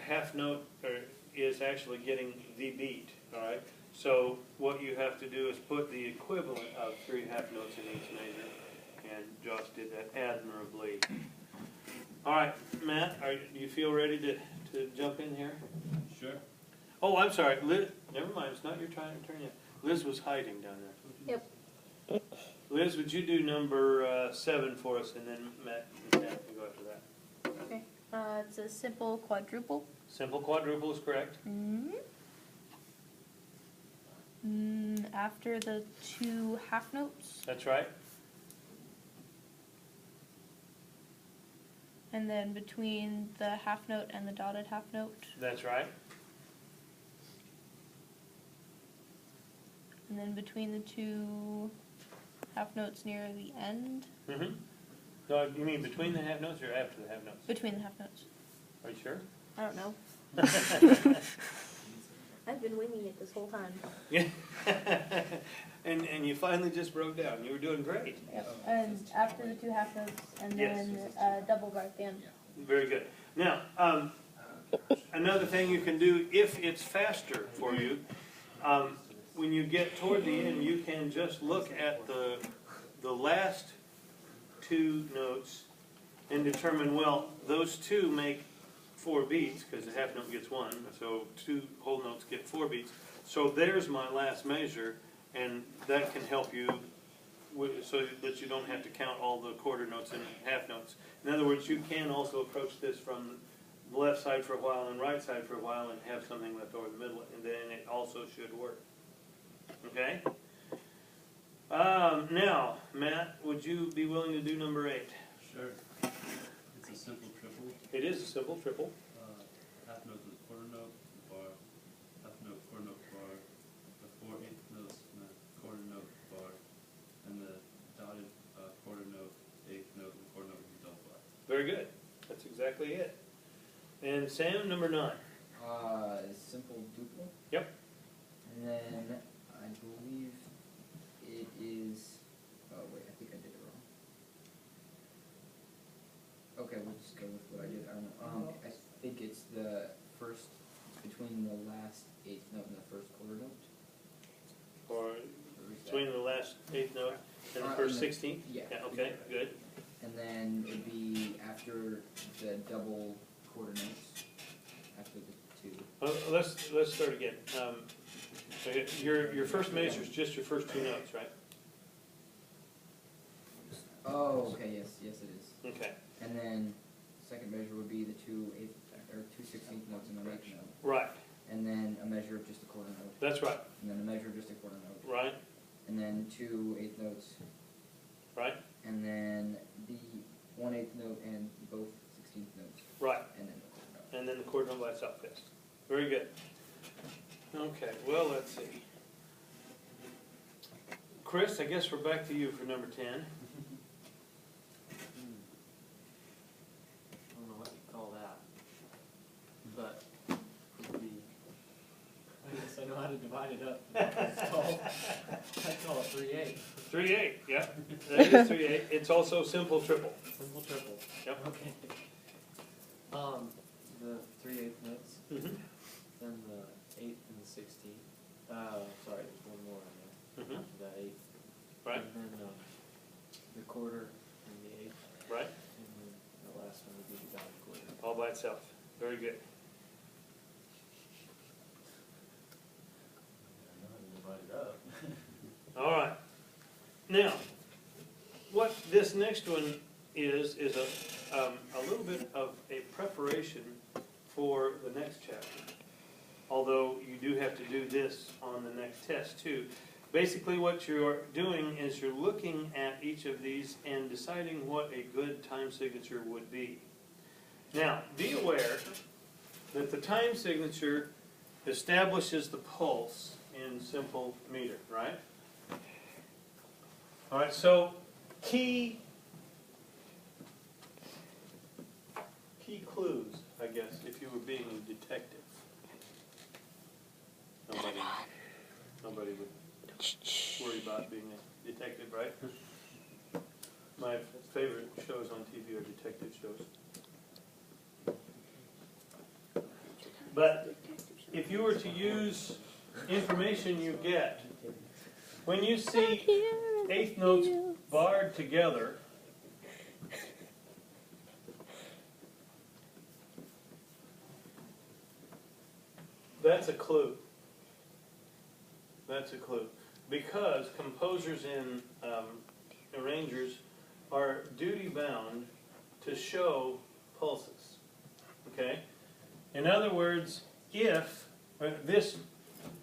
half note is actually getting the beat, all right? So what you have to do is put the equivalent of 3 half notes in each measure, and Josh did that admirably. All right, Matt, do you feel ready to jump in here? Sure. Oh, I'm sorry, Liz, never mind, it's not your turn yet. Liz was hiding down there. Yep. Liz, would you do number 7 for us, and then Matt and Sam can go after that. Okay. It's a simple quadruple. Simple quadruple is correct. After the 2 half notes, That's right. and then between the half note and the dotted half note, That's right. and then between the 2 half notes near the end, Mm-hmm. No, you mean between the half notes or after the half notes? between the half notes. Are you sure? I don't know. I've been winging it this whole time. Yeah. And you finally just broke down. You were doing great. Yep. And after the 2 half notes, and Yes. then double bar at the end. Very good. Now, another thing you can do, if it's faster for you, when you get toward the end, you can just look at the last 2 notes and determine, well, those 2 make 4 beats, because the half note gets 1, so 2 whole notes get 4 beats. So there's my last measure, and that can help you so that you don't have to count all the quarter notes and half notes. In other words, you can also approach this from the left side for a while and right side for a while and have something left over the middle, and then it also should work. Okay? Now, Matt, would you be willing to do number 8? Sure. It's a simple triple. It is a simple triple. Half note with quarter note, bar, half note, quarter note, bar, the 4 eighth notes and the quarter note, bar, and the dotted quarter note, eighth note, and quarter note with the double bar. Very good. That's exactly it. And Sam, number 9. Simple duple. Yep. And then I believe it is. Oh wait, I think I did it wrong. Okay, we'll just go with what I did. I don't know. I think it's the first between the last 8th note and the first quarter note. Or Or is that- between the last 8th note and the first 16th? Yeah. Okay, good. And then it'd be after the double quarter notes. After the 2. Let's start again. Okay, your first measure is just your first 2 notes, right? Oh, okay. Yes, it is. Okay. And then second measure would be the 2 16th notes and an 8th note. Right. And then a measure of just a quarter note. That's right. And then a measure of just a quarter note. Right. And then 2 8th notes. Right. And then the 1 8th note and both 16th notes. Right. And then the quarter note. And then the quarter note by itself, yes. Very good. Okay, well, let's see. Chris, I guess we're back to you for number 10. I don't know what you call that, but it would be, I guess I know how to divide it up. I call it 3/8. 3/8, yeah. That is 3/8. It's also simple triple. Simple triple. Yep. Okay. The 3/8 notes, Mm-hmm. then the 8th and the 16th. Sorry, there's one more in there Mm-hmm. after that 8th. Right, And then the quarter and the 8th, right. and then the last one would be the dotted quarter. All by itself. Very good. I know how to divide it up. All right. Now, what this next one is a little bit of a preparation for the next chapter. Although you do have to do this on the next test too. Basically what you're doing is you're looking at each of these and deciding what a good time signature would be. Now, be aware that the time signature establishes the pulse in simple meter, right? All right, so key clues, I guess, if you were being a detective. Nobody would worry about being a detective, right? My favorite shows on TV are detective shows. But if you were to use information you get, when you see eighth notes barred together, that's a clue. That's a clue. Because composers and arrangers are duty bound to show pulses. Okay? In other words, if this,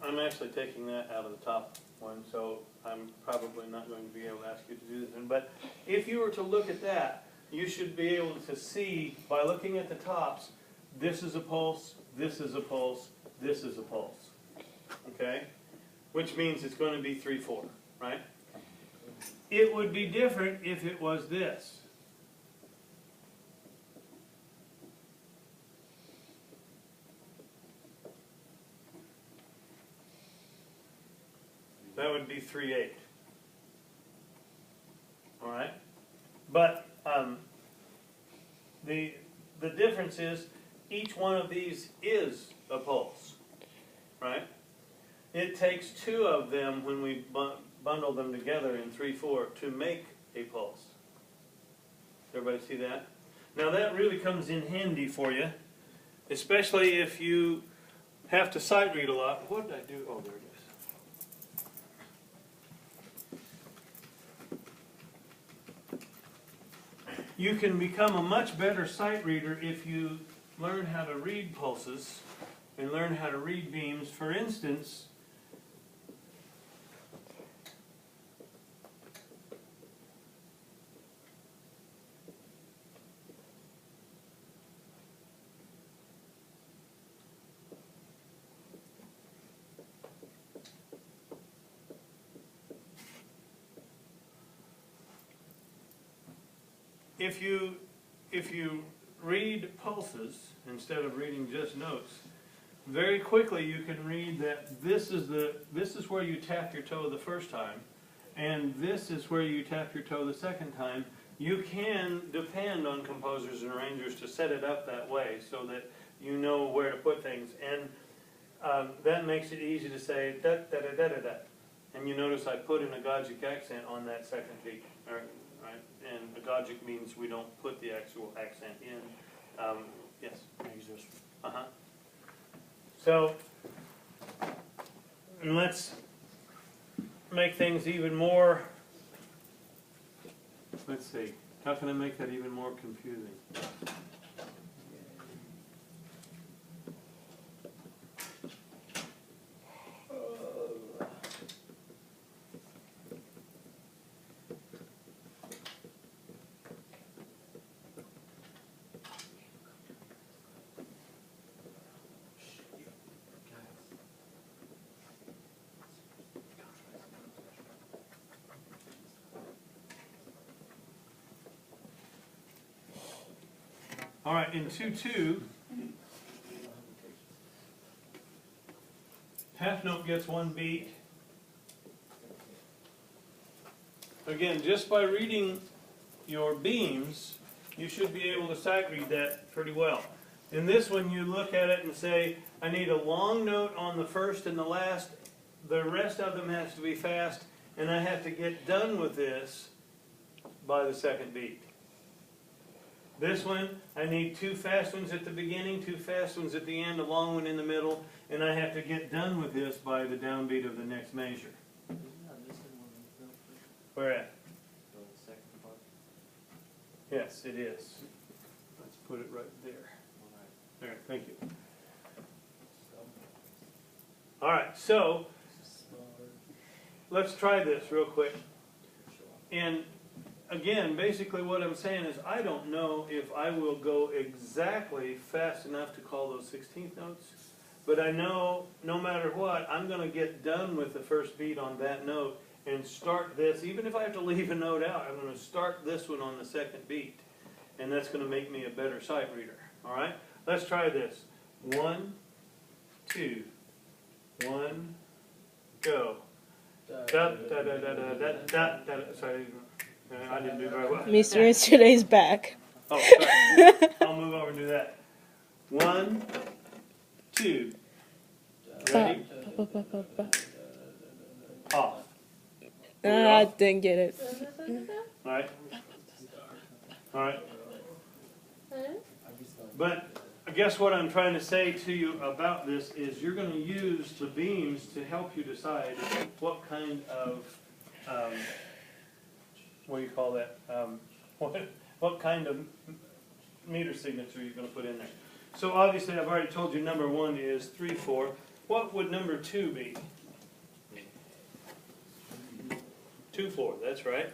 I'm actually taking that out of the top one, so I'm probably not going to be able to ask you to do this. But if you were to look at that, you should be able to see, by looking at the tops, this is a pulse, this is a pulse, this is a pulse. Okay? Which means it's going to be 3/4, right? It would be different if it was this. That would be 3/8. All right? But the difference is each one of these is a pulse, right? It takes two of them when we bundle them together in 3/4 to make a pulse. Everybody see that? Now that really comes in handy for you, especially if you have to sight read a lot. What did I do? Oh, there it is. You can become a much better sight reader if you learn how to read pulses and learn how to read beams. For instance, if you read pulses instead of reading just notes, very quickly you can read that this is where you tap your toe the first time, and this is where you tap your toe the second time. You can depend on composers and arrangers to set it up that way so that you know where to put things, and that makes it easy to say da da da da da da. And you notice I put an agogic accent on that second beat. Right? And agogic means we don't put the actual accent in. Yes? Uh-huh. So, and let's make things even more, let's see, how can I make that even more confusing? All right, in 2/2, half note gets one beat. Again, just by reading your beams, you should be able to sight read that pretty well. In this one, you look at it and say, I need a long note on the first and the last. The rest of them has to be fast, and I have to get done with this by the second beat. This one, I need two fast ones at the beginning, two fast ones at the end, a long one in the middle, and I have to get done with this by the downbeat of the next measure. Where at? The second part. Yes, it is. Let's put it right there. There, thank you. All right, so let's try this real quick. And again, basically what I'm saying is I don't know if I will go exactly fast enough to call those 16th notes, but I know no matter what, I'm going to get done with the first beat on that note and start this. Even if I have to leave a note out, I'm going to start this one on the second beat, and that's going to make me a better sight reader. All right? Let's try this. 1, 2, 1, go. Da, da, da, da, da, da, da, da. Sorry, I didn't do very well. Mr. Yesterday's back. Oh, sorry. I'll move over and do that. 1, 2. Ready? Off. I didn't get it. Alright? Alright? But I guess what I'm trying to say to you about this is you're going to use the beams to help you decide what kind of, what do you call that? What kind of meter signature you're going to put in there. So obviously I've already told you number 1 is 3/4. What would number 2 be? 2/4, that's right.